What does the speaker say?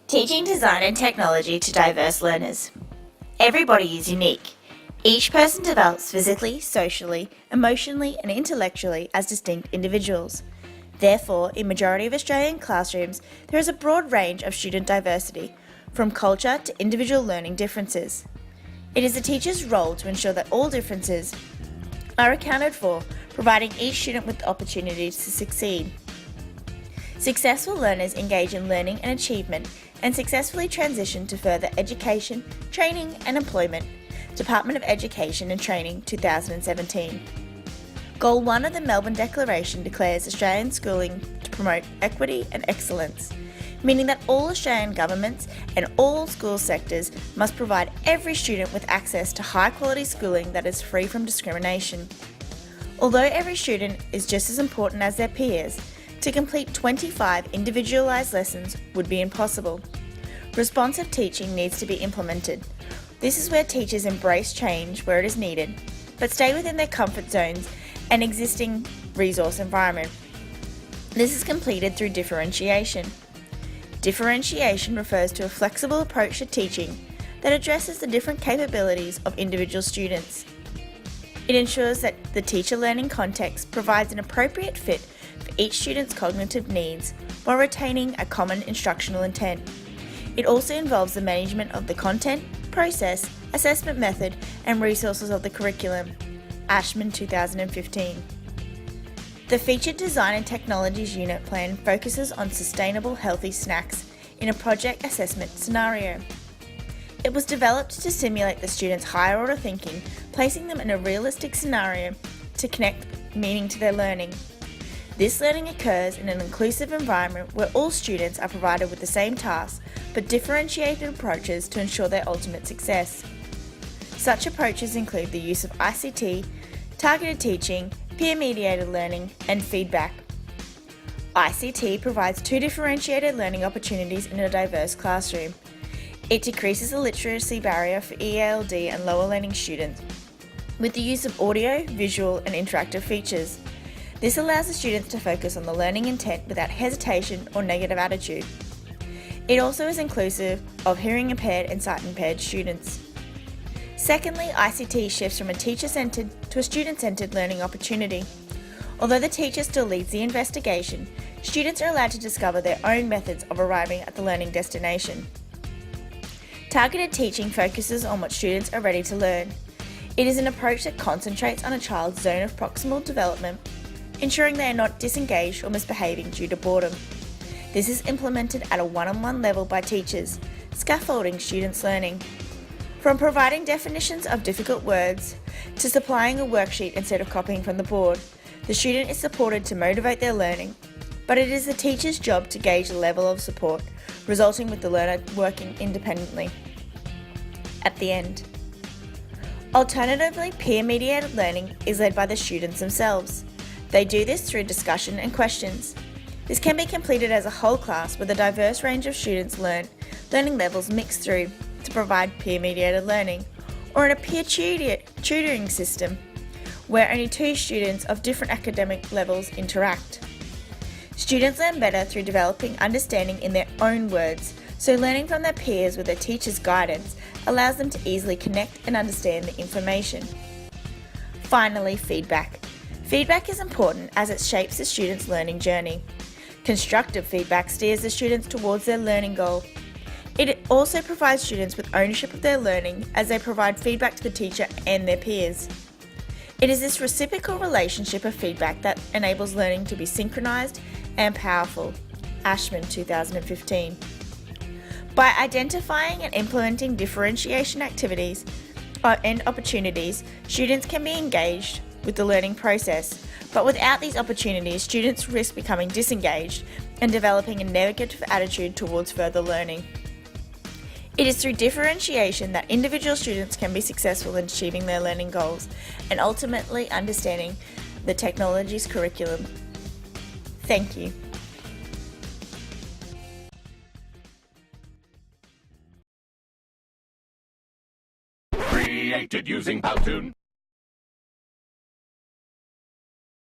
Teaching design and technology to diverse learners. Everybody is unique. Each person develops physically, socially, emotionally, and intellectually as distinct individuals. Therefore, in majority of Australian classrooms, there is a broad range of student diversity, from culture to individual learning differences. It is the teacher's role to ensure that all differences are accounted for, providing each student with the opportunity to succeed. Successful learners engage in learning and achievement and successfully transition to further education, training and employment. Department of Education and Training 2017. Goal 1 of the Melbourne Declaration declares Australian schooling to promote equity and excellence, meaning that all Australian governments and all school sectors must provide every student with access to high quality schooling that is free from discrimination. Although every student is just as important as their peers, to complete 25 individualised lessons would be impossible. Responsive teaching needs to be implemented. This is where teachers embrace change where it is needed, but stay within their comfort zones and existing resource environment. This is completed through differentiation. Differentiation refers to a flexible approach to teaching that addresses the different capabilities of individual students. It ensures that the teacher learning context provides an appropriate fit for each student's cognitive needs while retaining a common instructional intent. It also involves the management of the content, process, assessment method and resources of the curriculum. Ashman 2015. The Featured Design and Technologies Unit Plan focuses on sustainable healthy snacks in a project assessment scenario. It was developed to simulate the students' higher order thinking, placing them in a realistic scenario to connect meaning to their learning. This learning occurs in an inclusive environment where all students are provided with the same tasks but differentiated approaches to ensure their ultimate success. Such approaches include the use of ICT, targeted teaching, peer-mediated learning, and feedback. ICT provides 2 differentiated learning opportunities in a diverse classroom. It decreases the literacy barrier for ELD and lower learning students with the use of audio, visual, and interactive features. This allows the students to focus on the learning intent without hesitation or negative attitude. It also is inclusive of hearing impaired and sight impaired students. Secondly, ICT shifts from a teacher-centred to a student-centred learning opportunity. Although the teacher still leads the investigation, students are allowed to discover their own methods of arriving at the learning destination. Targeted teaching focuses on what students are ready to learn. It is an approach that concentrates on a child's zone of proximal development, ensuring they are not disengaged or misbehaving due to boredom. This is implemented at a one-on-one level by teachers, scaffolding students' learning. From providing definitions of difficult words to supplying a worksheet instead of copying from the board, the student is supported to motivate their learning, but it is the teacher's job to gauge the level of support, resulting with the learner working independently. At the end. Alternatively, peer-mediated learning is led by the students themselves. They do this through discussion and questions. This can be completed as a whole class with a diverse range of students learning levels mixed through to provide peer-mediated learning, or in a peer tutoring system where only 2 students of different academic levels interact. Students learn better through developing understanding in their own words, so learning from their peers with their teacher's guidance allows them to easily connect and understand the information. Finally, feedback. Feedback is important as it shapes the student's learning journey. Constructive feedback steers the students towards their learning goal. It also provides students with ownership of their learning as they provide feedback to the teacher and their peers. It is this reciprocal relationship of feedback that enables learning to be synchronised and powerful. Ashman 2015. By identifying and implementing differentiation activities and opportunities, students can be engaged with the learning process, but without these opportunities, students risk becoming disengaged and developing a negative attitude towards further learning. It is through differentiation that individual students can be successful in achieving their learning goals and ultimately understanding the technology's curriculum. Thank you. Created using Powtoon.